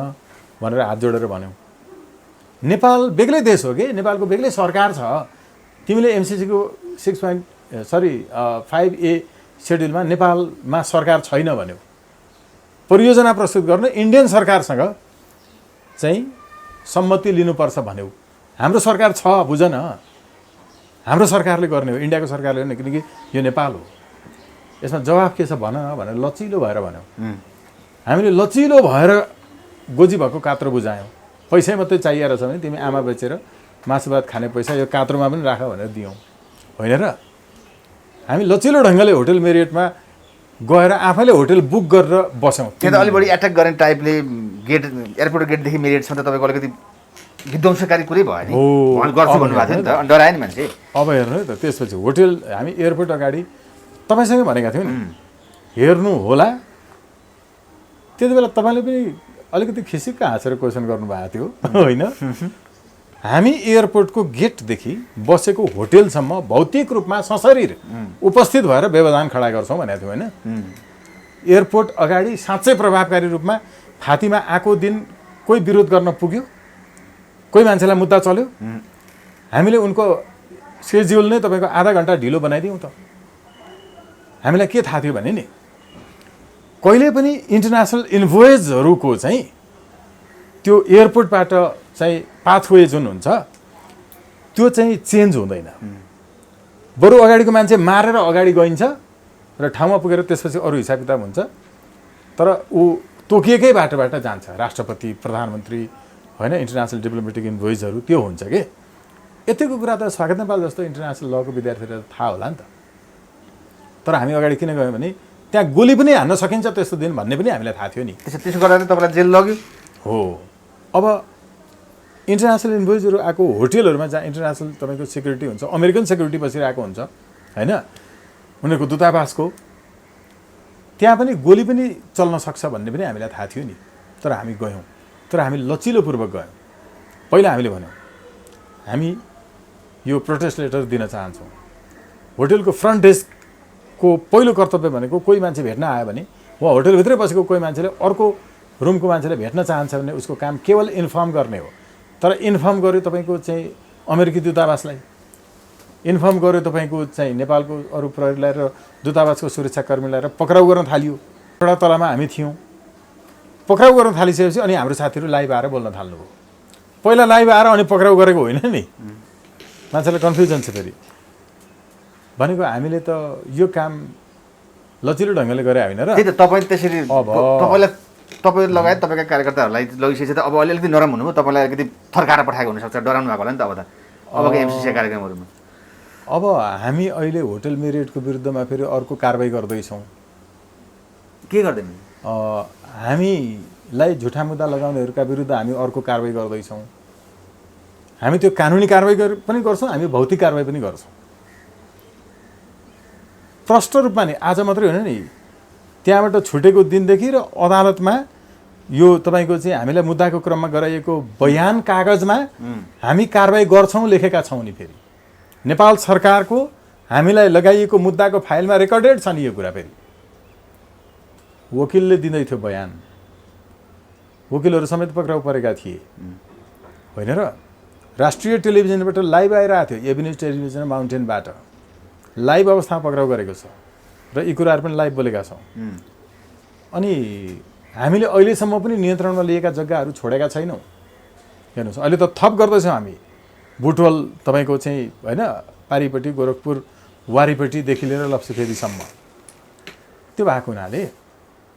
S1: भनेर हात जोडेर भन्यौ। नेपाल बेग्लै देश हो कि, नेपालको बेग्लै सरकार छ। तिमीले एमसिसीको 5A सेड्युलमा नेपालमा सरकार छैन भन्यौ। परियोजना प्रस्तुत गर्न इन्डियन सरकारसँग चाहिँ सम्मति लिनुपर्छ भन्यौ। हाम्रो सरकार छ, बुझ न, हाम्रो सरकारले गर्ने हो, इन्डियाको सरकारले गर्ने, किनकि यो नेपाल हो। यसमा जवाफ के छ भन भनेर लचिलो भएर भन्यौ। हामीले लचिलो भएर गोजी भएको कात्रो बुझायौँ। पैसै मात्रै चाहिएर छ भने तिमी आमा बेचेर मासु भात खाने पैसा यो कात्रोमा पनि राख भनेर दियौँ, होइन र? हामी लचिलो ढङ्गले होटल मेरियटमा गएर आफैले होटल बुक गरेर बस्यौँ।
S2: त्यहाँ त अलिक बढी एट्याक गर्ने टाइपले गेट एयरपोर्ट गेटदेखि मेरिटसम्म त तपाईँको अलिकति विध्वंसकारी कुरै भयो नि। उहाँले गर्छु भन्नुभएको थियो नि त, अनि डरायो नि मान्छे।
S1: अब हेर्नु है त, त्यसपछि होटल हामी एयरपोर्ट अगाडि तपाईँसँगै भनेका थियौँ नि, हेर्नु होला। त्यति बेला तपाईँले पनि अलिकति खिसिक्क हाँसेर क्वेसन गर्नुभएको थियो होइन। हामी एयरपोर्टको गेटदेखि बसेको होटेलसम्म भौतिक रूपमा सशरीर उपस्थित भएर व्यवधान खडा गर्छौँ भनेको थियौँ होइन। एयरपोर्ट अगाडि साँच्चै प्रभावकारी रूपमा फातिमा आएको दिन कोही विरोध गर्न पुग्यो, कोही मान्छेलाई मुद्दा चल्यो, हामीले उनको सेड्युल नै तपाईँको आधा घन्टा ढिलो बनाइदियौँ त। हामीलाई के थाहा थियो भने नि, कहिले पनि इन्टरनेसनल इन्भोयजहरूको चाहिँ त्यो एयरपोर्टबाट चाहिँ पाथवे जुन हुन्छ त्यो चाहिँ चेन्ज हुँदैन। बरु अगाडिको मान्छे मारेर अगाडि गइन्छ र ठाउँमा पुगेर त्यसपछि अरू हिसाब किताब हुन्छ। तर ऊ तोकिएकै बाटोबाट जान्छ, राष्ट्रपति, प्रधानमन्त्री होइन, इन्टरनेसनल डिप्लोमेटिक इन्भोइजहरू त्यो हुन्छ कि। यतिको कुरा त स्वागत नेपाल जस्तो इन्टरनेसनल लको विद्यार्थीहरूलाई थाहा होला नि त। तर हामी अगाडि किन गयौँ भने त्यहाँ गोली पनि हान्न सकिन्छ त्यस्तो दिन भन्ने पनि हामीलाई थाहा थियो नि।
S2: त्यसो गर्दा तपाईँलाई जेल लग्यो
S1: हो। अब इन्टरनेसनल इन्भोइजहरू आएको होटेलहरूमा जहाँ इन्टरनेसनल तपाईँको सेक्युरिटी हुन्छ, अमेरिकन सेक्युरिटी बसिरहेको हुन्छ होइन, उनीहरूको दूतावासको, त्यहाँ पनि गोली पनि चल्न सक्छ भन्ने पनि हामीलाई थाहा थियो नि। तर हामी गयौँ, तर हामी लचिलोपूर्वक गयौँ। पहिला हामीले भन्यौँ हामी यो प्रोटेस्ट लेटर दिन चाहन्छौँ। होटेलको फ्रन्ट डेस्कको पहिलो कर्तव्य भनेको कोही मान्छे भेट्न आयो भने वा होटेलभित्रै बसेको कोही मान्छेले अर्को रुमको मान्छेले भेट्न चाहन्छ भने उसको काम केवल इन्फर्म गर्ने हो। तर इन्फर्म गर्यो तपाईँको चाहिँ अमेरिकी दूतावासलाई, इन्फर्म गर्यो तपाईँको चाहिँ नेपालको अरू प्रहरीलाई र दूतावासको सुरक्षाकर्मीलाई, र पक्राउ गर्न थालियो। एउटा तलामा हामी थियौँ, पक्राउ गर्न थालिसकेपछि अनि हाम्रो साथीहरू लाइभ आएर बोल्न थाल्नुभयो। पहिला लाइभ आएर अनि पक्राउ गरेको होइन नि, मान्छेलाई कन्फ्युजन छ फेरि। भनेको हामीले त यो काम लचिलो ढङ्गले गरे होइन र।
S2: त्यही त तपाईँ त्यसरी तपाईँ लगायत तपाईँका कार्यकर्ताहरूलाई लगिसकेपछि त अब अलिकति नरम हुनुभयो, तपाईँलाई अलिकति थर्काएर पठाएको हुनसक्छ, डराउनु भएको होला नि त अब त अबको एमसिसी कार्यक्रमहरूमा।
S1: अब हामी अहिले होटल मेरिटको विरुद्धमा फेरि अर्को कारबाही गर्दैछौँ।
S2: के गर्दैन?
S1: हामीलाई झुठा मुद्दा लगाउनेहरूका विरुद्ध हामी अर्को कारबाही गर्दैछौँ। हामी त्यो कानुनी कारबाही पनि गर्छौँ, हामी भौतिक कारबाही पनि गर्छौँ। प्रष्ट रूपमा नि आज मात्रै होइन नि, त्यहाँबाट छुटेको दिनदेखि र अदालतमा यो तपाईँको चाहिँ हामीलाई मुद्दाको क्रममा गराइएको बयान कागजमा हामी कारबाही गर्छौँ लेखेका छौँ नि। फेरि नेपाल सरकारको हामीलाई लगाइएको मुद्दाको फाइलमा रेकर्डेड छ नि यो कुरा। फेरि वकिलले दिँदै थियो बयान, वकिलहरू समेत पक्राउ परेका थिए होइन र। राष्ट्रिय टेलिभिजनबाट लाइभ आइरहेको थियो, एभिन्यूज टेलिभिजन माउन्टेनबाट लाइभ अवस्थामा पक्राउ गरेको छ र यी कुराहरू पनि लाइभ बोलेका छौँ। अनि हामीले अहिलेसम्म पनि नियन्त्रणमा लिएका जग्गाहरू छोडेका छैनौँ। हेर्नुहोस् अहिले त थप गर्दैछौँ हामी। बुटवल तपाईँको चाहिँ होइन, पारीपट्टि गोरखपुर वारीपट्टिदेखि लिएर लप्सीफेदीसम्म त्यो भएको हुनाले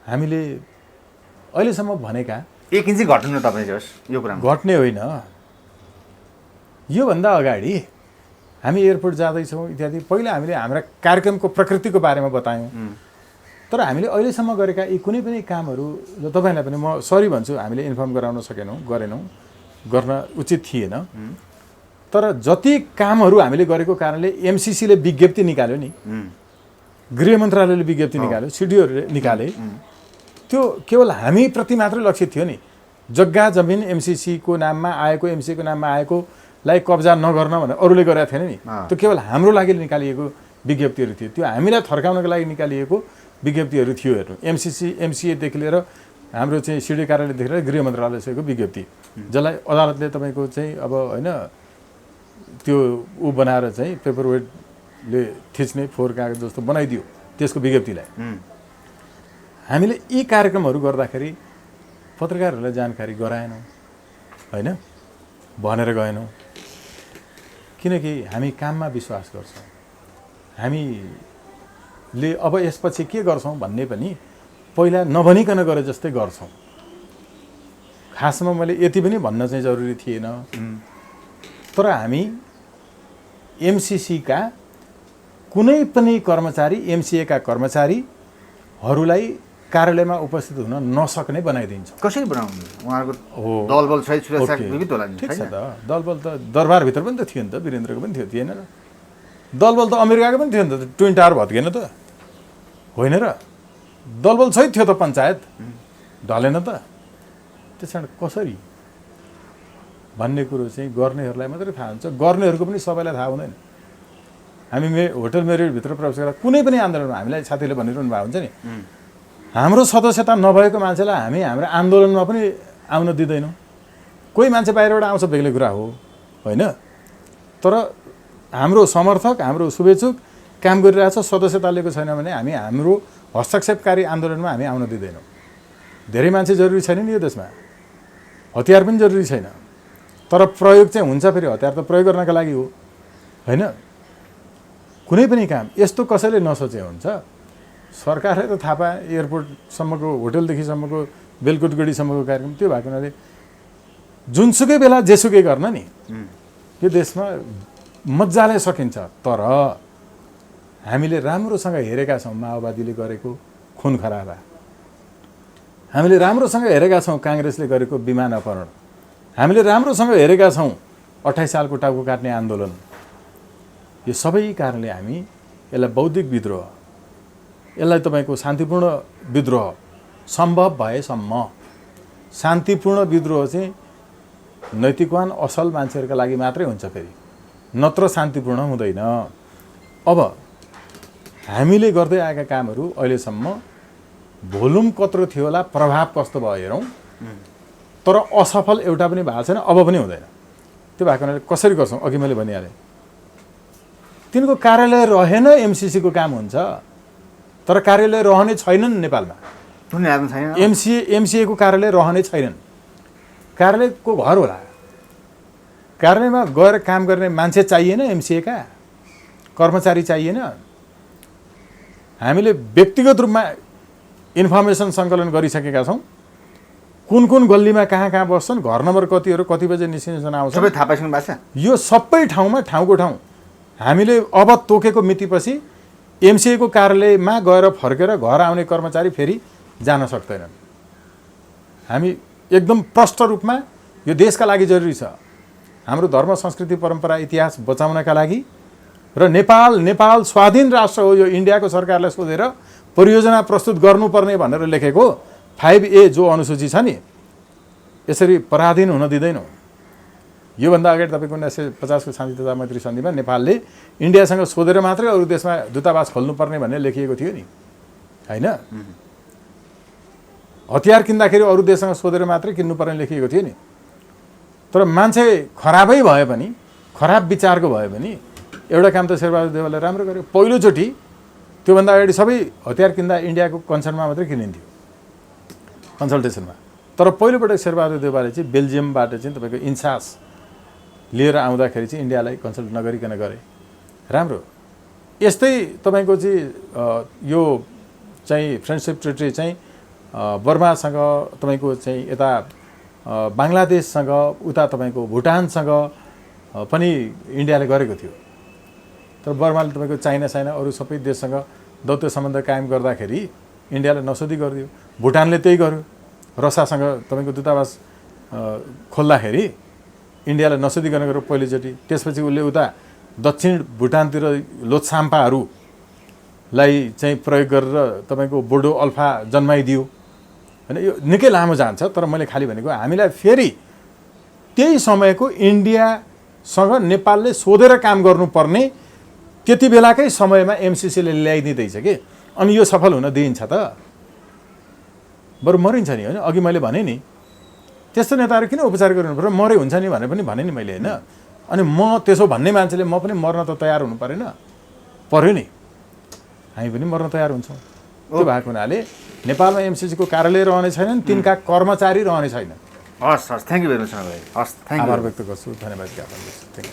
S1: हामीले अहिलेसम्म भनेका
S2: 1 इन्च घट्नु न तपाईँ जस यो कुरा
S1: घट्ने होइन। योभन्दा अगाडि हामी एयरपोर्ट जाँदैछौँ इत्यादि, पहिला हामीले हाम्रा कार्यक्रमको प्रकृतिको बारेमा बतायौँ। तर हामीले अहिलेसम्म गरेका यी कुनै पनि कामहरू तपाईँलाई पनि म सरी भन्छु, हामीले इन्फर्म गराउन गरेनौँ, गर्न उचित थिएन। तर जति कामहरू हामीले गरेको कारणले एमसिसीले विज्ञप्ति निकाल्यो नि, गृह मन्त्रालयले विज्ञप्ति निकाल्यो, सिडिओहरूले निकाले, त्यो केवल हामीप्रति मात्रै लक्षित थियो नि। जग्गा जमिन एमसिसीको नाममा आएको, एमसिसीको नाममा आएकोलाई कब्जा नगर्न भनेर अरूले गरेका थिएन नि। त्यो केवल हाम्रो लागि निकालिएको विज्ञप्तिहरू थियो, त्यो हामीलाई थर्काउनको लागि निकालिएको विज्ञप्तिहरू थियो। हेर्नु एमसिसी एमसिएदेखि लिएर हाम्रो चाहिँ सिडिओ कार्यालयदेखि लिएर गृह मन्त्रालयसम्मको विज्ञप्ति, जसलाई अदालतले तपाईँको चाहिँ अब होइन त्यो ऊ बनाएर चाहिँ पेपर वेटले थिच्ने फोहोर कागज जस्तो बनाइदियो त्यसको विज्ञप्तिलाई। हामीले यी कार्यक्रमहरू गर्दाखेरि पत्रकारहरूलाई जानकारी गराएनौँ होइन, भनेर गएनौँ, किनकि हामी काममा विश्वास गर्छौँ। हामीले अब यसपछि के गर्छौँ भन्ने पनि पहिला नभनिकन गरे जस्तै गर्छौँ। खासमा मैले यति पनि भन्न चाहिँ जरुरी थिएन। तर हामी एमसिसीका कुनै पनि कर्मचारी, एमसिएका कर्मचारी हरूलाई कार्यालयमा उपस्थित हुन नसक्ने बनाइदिन्छ।
S2: कसरी बनाउनु उहाँहरूको
S1: हो
S2: दलबल सहित सुरक्षा
S1: ओके।
S2: विविध होला नि
S1: ठिक छ
S2: हैन?
S1: त दलबल त दरबारभित्र पनि त थियो नि त वीरेन्द्रको पनि थियो थिएन र दलबल त अमेरिकाको पनि थियो नि त ट्विन टावर भत्किएन त होइन र दलबल सहित थियो त पञ्चायत ढलेन त त्यस कारण कसरी भन्ने कुरो चाहिँ गर्नेहरूलाई मात्रै थाहा हुन्छ गर्नेहरूको पनि सबैलाई थाहा हुँदैन। हामी होटल मेरिटभित्र प्रवेश गर्दा कुनै पनि आन्दोलनमा हामीलाई साथीले भनिरहनु भएको हुन्छ नि हाम्रो सदस्यता नभएको मान्छेलाई हामी हाम्रो आन्दोलनमा पनि आउन दिँदैनौँ। कोही मान्छे बाहिरबाट आउँछ बेग्लै कुरा हो होइन तर हाम्रो समर्थक हाम्रो शुभेच्छुक काम गरिरहेछ सदस्यता लिएको छैन भने हामी हाम्रो हस्तक्षेपकारी आन्दोलनमा हामी आउन दिँदैनौँ। धेरै मान्छे जरुरी छैन नि यो देशमा हतियार पनि जरुरी छैन तर प्रयोग चाहिँ हुन्छ फेरि हतियार त प्रयोग गर्नका लागि हो होइन कुनै पनि काम यस्तो कसैले नसोचे हुन्छ। सरकारले त थाहा पाए एयरपोर्टसम्मको होटलदेखिसम्मको बेलकुटगढीसम्मको कार्यक्रम त्यो भएको हुनाले जुनसुकै बेला जेसुकै गर्न नि यो देशमा मजाले सकिन्छ। तर हामीले राम्रोसँग हेरेका छौँ माओवादीले गरेको खुन खराबा हामीले राम्रोसँग हेरेका छौँ काङ्ग्रेसले गरेको विमान अपहरण हामीले राम्रोसँग हेरेका छौँ 28 सालको टाउको काट्ने आन्दोलन यो सबै कारणले हामी यसलाई बौद्धिक विद्रोह यसलाई तपाईँको शान्तिपूर्ण विद्रोह सम्भव भएसम्म शान्तिपूर्ण विद्रोह चाहिँ नैतिकवान असल मान्छेहरूका लागि मात्रै हुन्छ फेरि नत्र शान्तिपूर्ण हुँदैन। अब हामीले गर्दै आएका कामहरू अहिलेसम्म भोल्युम कत्रो थियो होला प्रभाव कस्तो भयो हेरौँ तर असफल एउटा पनि भएको छैन अब पनि हुँदैन। त्यो भएको हुनाले कसरी गर्छौँ अघि मैले भनिहालेँ तिनको कार्यालय रहेन एमसिसीको काम हुन्छ तर कार्यालय रहने छैनन् नेपालमा एमसिएको कार्यालय रहने छैनन् कार्यालयको घर होला कार्यालयमा गएर काम गर्ने मान्छे चाहिएन एमसिएका कर्मचारी चाहिएन। हामीले व्यक्तिगत रूपमा इन्फर्मेसन सङ्कलन गरिसकेका छौँ कुन कुन गल्लीमा कहाँ कहाँ बस्छन् घर नम्बर कतिहरू कति बजे निस्किन्छन् आउँछ
S2: सबै थाहा पाइसक्नु भएको छ।
S1: यो सबै ठाउँमा ठाउँको ठाउँ हामीले अब तोकेको मितिपछि एमसिएको कार्यालयमा गएर फर्केर घर आउने कर्मचारी फेरि जान सक्दैनन्। हामी एकदम प्रष्ट रूपमा यो देशका लागि जरुरी छ हाम्रो धर्म संस्कृति परम्परा इतिहास बचाउनका लागि र नेपाल स्वाधीन राष्ट्र हो यो इन्डियाको सरकारलाई सोधेर परियोजना प्रस्तुत गर्नुपर्ने भनेर लेखेको 5A जो अनुसूची छ नि यसरी पराधीन हुन दिँदैनौँ। योभन्दा अगाडि तपाईँको 1950 को शान्ति तथा मैत्री सन्धिमा नेपालले इन्डियासँग सोधेर मात्रै अरू देशमा दूतावास खोल्नुपर्ने भन्ने लेखिएको थियो नि होइन हतियार किन्दाखेरि अरू देशसँग सोधेर मात्रै किन्नुपर्ने लेखिएको थियो नि तर मान्छे खराबै भए पनि खराब विचारको भए पनि एउटा काम त शेरबहादुर देउवाले राम्रो गर्यो पहिलोचोटि त्योभन्दा अगाडि सबै हतियार किन्दा इन्डियाको कन्सर्नमा मात्रै किनिन्थ्यो कन्सल्टेसनमा तर पहिलोपटक शेरबहादुर देउवाले चाहिँ बेल्जियमबाट चाहिँ तपाईँको इन्सास लिएर आउँदाखेरि चाहिँ इन्डियालाई कन्सल्ट नगरिकन गरे राम्रो। यस्तै तपाईँको चाहिँ यो चाहिँ फ्रेन्डसिप ट्रिटी चाहिँ बर्मासँग तपाईँको चाहिँ यता बङ्गलादेशसँग उता तपाईँको भुटानसँग पनि इन्डियाले गरेको थियो तर बर्माले तपाईँको चाइना अरू सबै देशसँग दौत्य सम्बन्ध कायम गर्दाखेरि इन्डियाले नसोधी गरिदियो भुटानले त्यही गर्यो रसासँग तपाईँको दूतावास खोल्दाखेरि इन्डियालाई नसोधिकन गऱ्यो पहिलोचोटि त्यसपछि उसले उता दक्षिण भुटानतिर लोछाम्पाहरूलाई चाहिँ प्रयोग गरेर तपाईँको बोडो अल्फा जन्माइदियो होइन यो निकै लामो जान्छ तर मैले खालि भनेको हामीलाई फेरि त्यही समयको इन्डियासँग नेपालले सोधेर काम गर्नुपर्ने त्यति बेलाकै समयमा एमसिसीले ल्याइदिँदैछ कि अनि यो सफल हुन दिइन्छ त बरु मरिन्छ नि होइन अघि मैले भने नि त्यस्तो नेताहरू किन उपचार गर्नु पर्यो मरै हुन्छ नि भने नि मैले होइन अनि म त्यसो भन्ने मान्छेले म पनि मर्न त तयार हुनु परेन पर्यो नि हामी पनि मर्न तयार हुन्छौँ। त्यो भएको हुनाले नेपालमा एमसिसीको कार्यालय रहने छैनन् तिनका कर्मचारी रहने छैन।
S2: हस् थ्याङ्क यू भेरी मच हस् थ्याङ्क यू
S1: आभार व्यक्त गर्छु धन्यवाद ज्ञापन गर्छु।